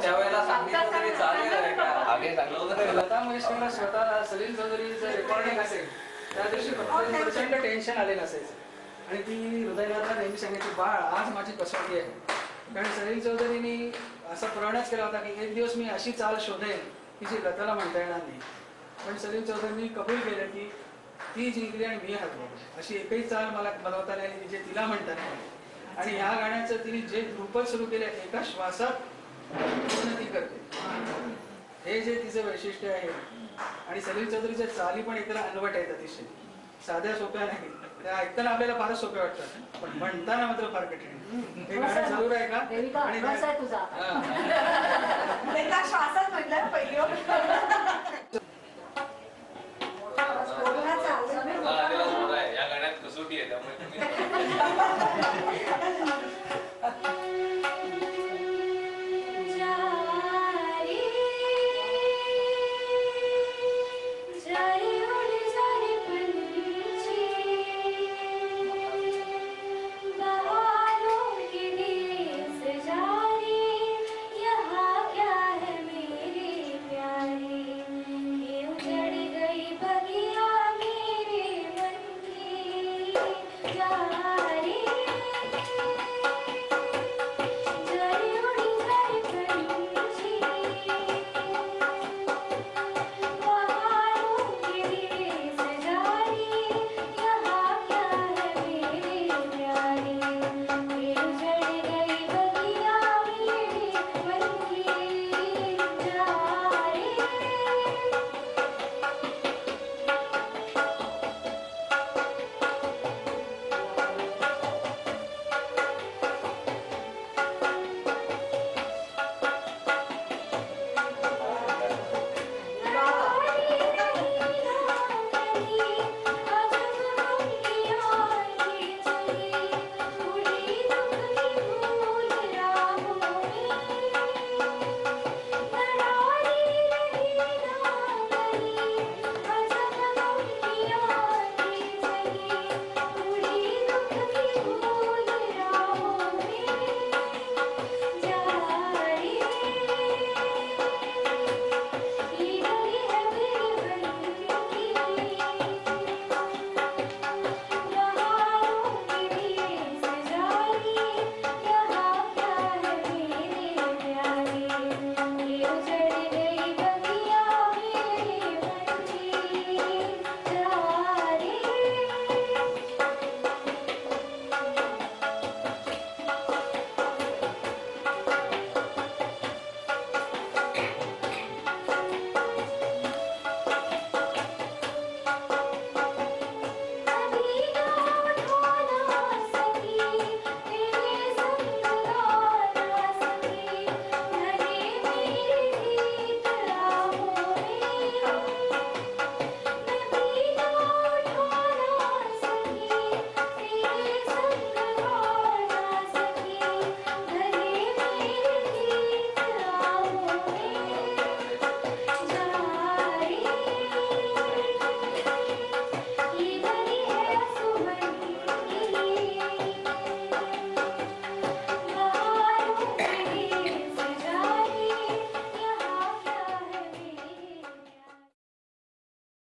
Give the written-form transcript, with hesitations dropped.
त्यावेळेला सांगितलं तरी चालेल लता मंगेशकरला स्वतःला सलील चौधरीचं रेकॉर्डिंग असेल त्या दिवशी प्रचंड टेन्शन आलेलं असायचं आणि ती हृदयनाथला नेहमी सांगायची बाळ आज माझी कसोटी आहे. कारण सलील चौधरींनी असा प्रणच केला होता की एक दिवस मी अशी चाल शोधेन की जी लताला म्हणता येणार नाही. पण सलील चौधरींनी कबूल केलं की ती जिंकली आणि मी हरलो. अशी एकही चाल मला बनवता नाही आली जे तिला म्हणता नाही. आणि ह्या गाण्याचं तिने जे ध्रुपद सुरू केले एका श्वासात पूर्ण ती करते. हे जे तिचं वैशिष्ट्य आहे. आणि सलील चौधरीच्या चाली पण एकला अनवट आहेत अतिशय साध्या सोप्या नाही. त्या ऐकताना आपल्याला फारच सोपे वाटतात पण म्हणताना मात्र फार कठीण. हे गाणं जरूर आहे का आणि तुझा श्वासात म्हटलं पहिली